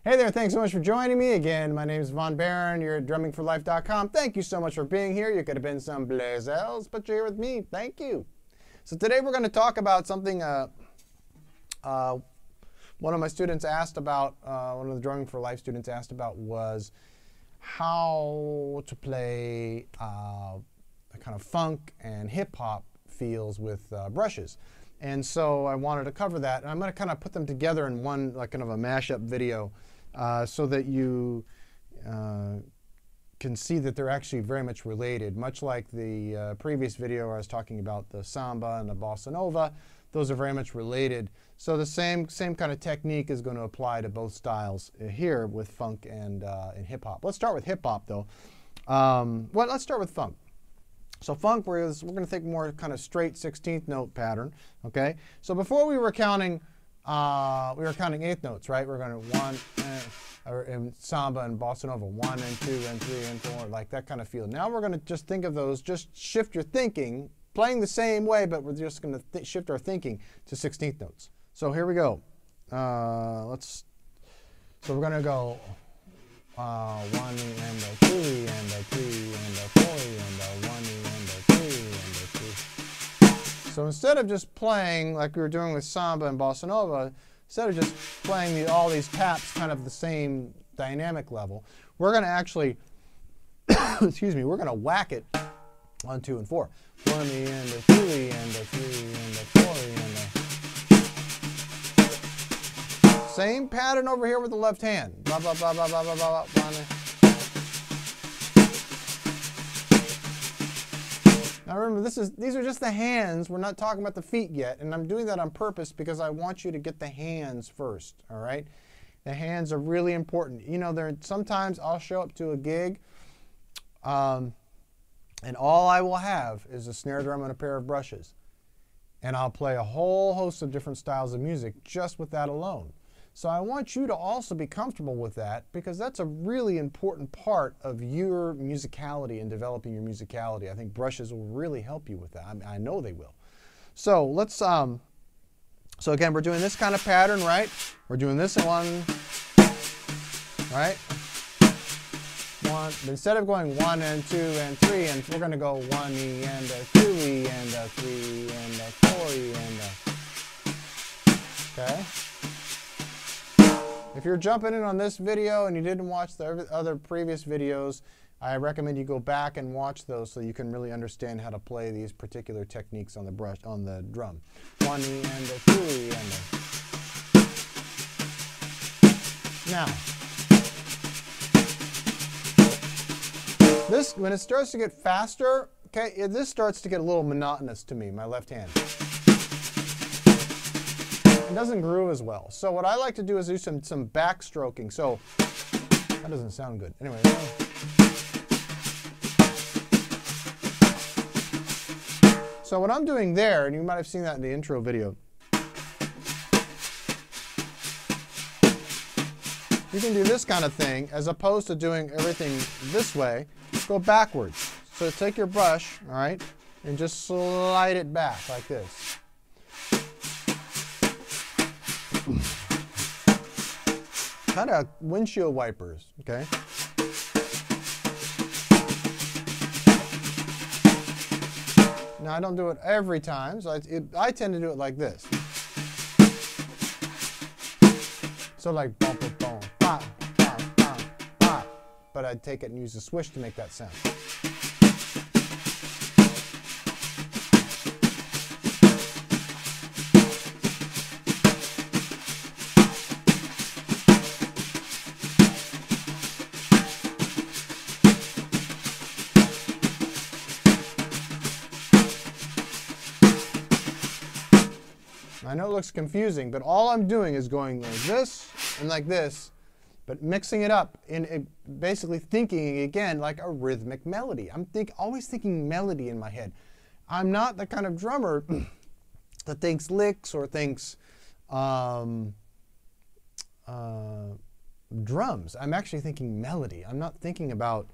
Hey there, thanks so much for joining me. Again, my name is Von Barron. You're at drummingforlife.com. Thank you so much for being here. You could have been someplace else, but you're here with me. Thank you. So today we're going to talk about something one of my students asked about, one of the Drumming for Life students asked about was how to play a kind of funk and hip-hop feels with brushes. And so I wanted to cover that. And I'm going to kind of put them together in one like kind of a mashup video so that you can see that they're actually very much related. Much like the previous video where I was talking about the samba and the bossa nova, those are very much related. So the same kind of technique is going to apply to both styles here with funk and hip-hop. Let's start with hip-hop though. Well, let's start with funk. So funk, we're going to take more kind of straight 16th note pattern. Okay. So before we were counting eighth notes, right? We're going to one, or in samba and bossa nova, 1 and 2 and 3 and 4, like that kind of feel. Now we're going to just think of those. Just shift your thinking, playing the same way, but we're just going to shift our thinking to 16th notes. So here we go. So we're going to go 1 and a 2 and a 3 and a 4 and a 1 and a 3 and a 2. So instead of just playing like we were doing with samba and bossa nova, instead of just playing all these taps kind of the same dynamic level, we're going to actually, excuse me, we're going to whack it 1, 2, and 4. 1 and a 2 and a 3 and a 4 and a. Same pattern over here with the left hand. Blah, blah, blah, blah, blah, blah, blah, blah. Now remember, these are just the hands. We're not talking about the feet yet. And I'm doing that on purpose because I want you to get the hands first. All right? The hands are really important. You know, sometimes I'll show up to a gig and all I will have is a snare drum and a pair of brushes. And I'll play a whole host of different styles of music just with that alone. So I want you to also be comfortable with that because that's a really important part of your musicality and developing your musicality. I think brushes will really help you with that. I know they will. So let's, so again, we're doing this kind of pattern, right? We're doing this in one, right? One, but instead of going 1 and 2 and 3, and we're going to go 1 E and a 2 E and a 3 and a 4 E and a, okay? If you're jumping in on this video and you didn't watch the other previous videos, I recommend you go back and watch those so you can really understand how to play these particular techniques on the brush, on the drum. 1 E and a 2 E and a. Now, this, when it starts to get faster, okay, this starts to get a little monotonous to me, my left hand. It doesn't groove as well. So what I like to do is do some backstroking. So that doesn't sound good. Anyway. So what I'm doing there, and you might have seen that in the intro video, you can do this kind of thing as opposed to doing everything this way. Go backwards. So take your brush, all right, and just slide it back like this. Kind of windshield wipers, okay? Now I don't do it every time, so I tend to do it like this. So like bump, bump, bump, pop, pop, pop, pop. But I'd take it and use the swish to make that sound. I know it looks confusing, but all I'm doing is going like this and like this, but mixing it up in basically thinking again like a rhythmic melody. I'm always thinking melody in my head. I'm not the kind of drummer that thinks licks or thinks drums. I'm actually thinking melody. I'm not thinking about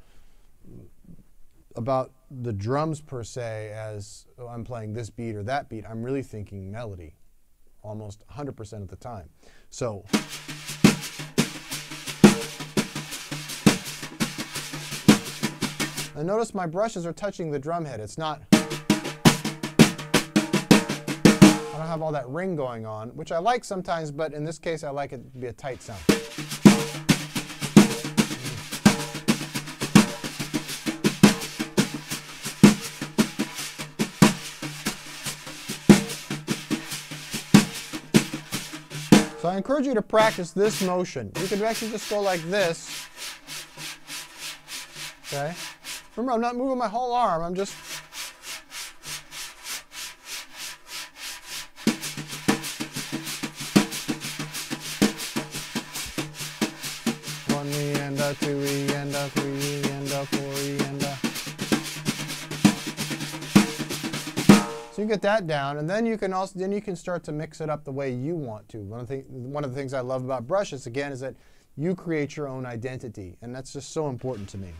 the drums per se as, oh, I'm playing this beat or that beat. I'm really thinking melody almost 100% of the time. So and notice my brushes are touching the drum head. It's not, I don't have all that ring going on, which I like sometimes, but in this case I like it to be a tight sound. So I encourage you to practice this motion. You can actually just go like this. Okay? Remember, I'm not moving my whole arm. I'm just... one E and a, two E and a, three E and a, four E and a. So you get that down, and then you can start to mix it up the way you want to. One of the things I love about brushes, again, is that you create your own identity, and that's just so important to me.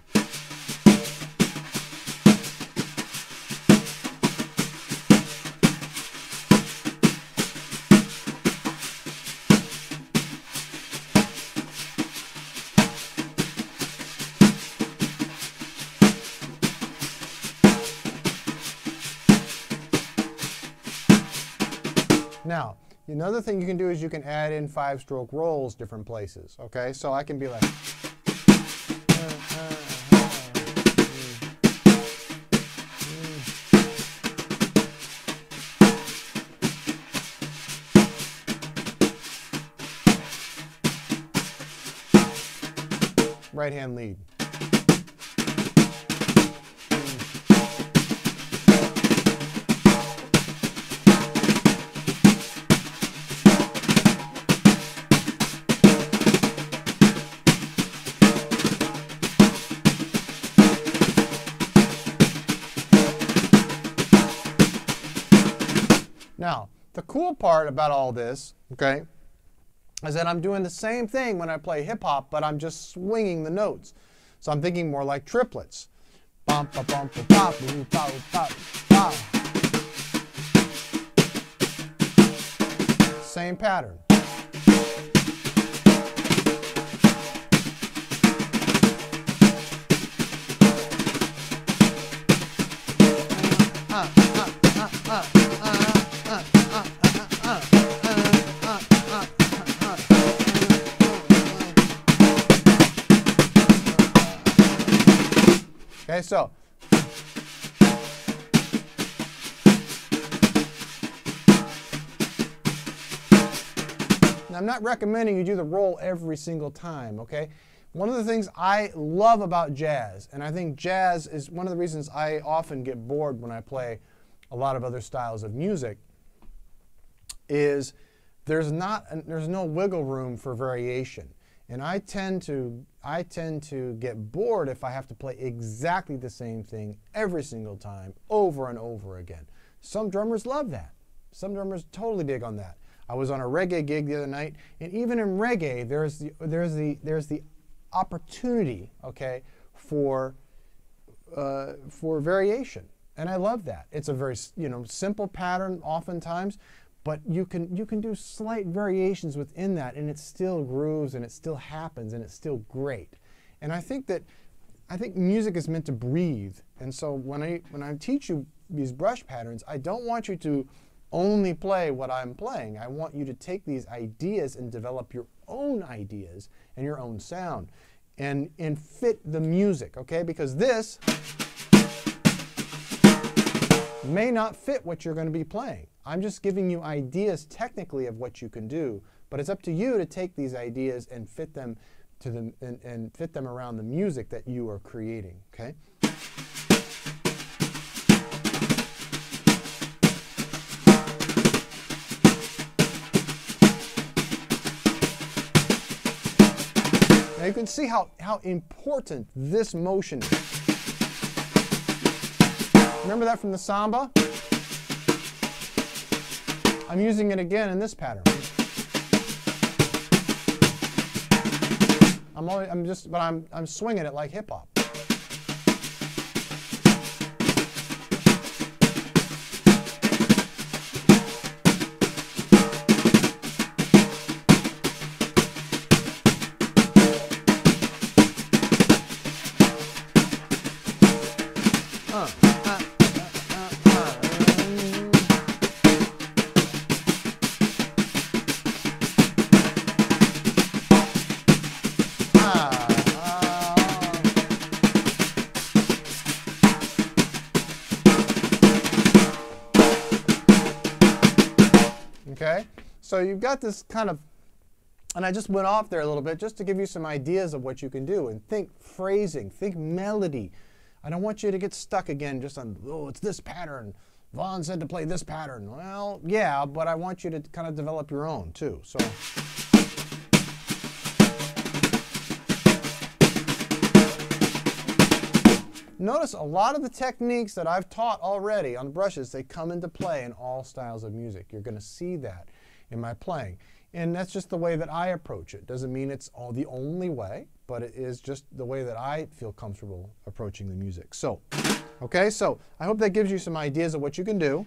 Now, another thing you can do is you can add in 5-stroke rolls different places, okay? So I can be like... right hand lead. Now, the cool part about all this, okay, is that I'm doing the same thing when I play hip-hop, but I'm just swinging the notes. So I'm thinking more like triplets. Bum, ba, bum, ba, ba, boo, ba, ba, ba. Same pattern. Okay, so now I'm not recommending you do the roll every single time, okay? One of the things I love about jazz, and I think jazz is one of the reasons I often get bored when I play a lot of other styles of music, is there's no wiggle room for variation. And I tend to get bored if I have to play exactly the same thing every single time, over and over again. Some drummers love that. Some drummers totally dig on that. I was on a reggae gig the other night, and even in reggae, there's the opportunity, okay, for variation, and I love that. It's a very simple pattern oftentimes. But you can do slight variations within that, and it still grooves, and it still happens, and it's still great. And I think music is meant to breathe. And so when I teach you these brush patterns, I don't want you to only play what I'm playing. I want you to take these ideas and develop your own ideas and your own sound, and fit the music, okay? Because this may not fit what you're going to be playing. I'm just giving you ideas technically of what you can do, but it's up to you to take these ideas and fit them to and fit them around the music that you are creating, okay? Now you can see how important this motion is. Remember that from the samba? I'm using it again in this pattern. I'm swinging it like hip hop. Okay, so you've got this kind of, and I just went off there a little bit just to give you some ideas of what you can do. And think phrasing, think melody. I don't want you to get stuck again just on, oh, it's this pattern. Vaughn said to play this pattern. Well, yeah, but I want you to kind of develop your own too. So. Notice a lot of the techniques that I've taught already on brushes, they come into play in all styles of music. You're going to see that in my playing. And that's just the way that I approach it. Doesn't mean it's all the only way, but it is just the way that I feel comfortable approaching the music. So, okay, so I hope that gives you some ideas of what you can do.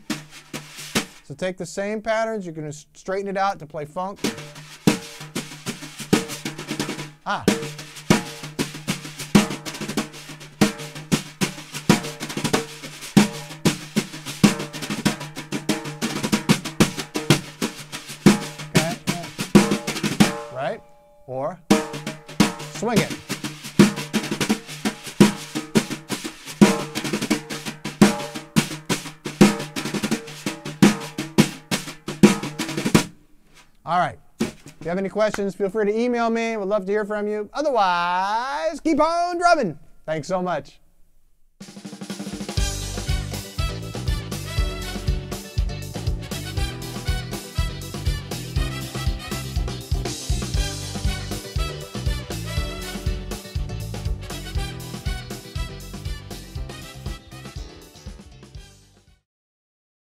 So take the same patterns, you're going to straighten it out to play funk. Ah. Right? Or swing it. All right. If you have any questions, feel free to email me. We'd love to hear from you. Otherwise, keep on drumming. Thanks so much.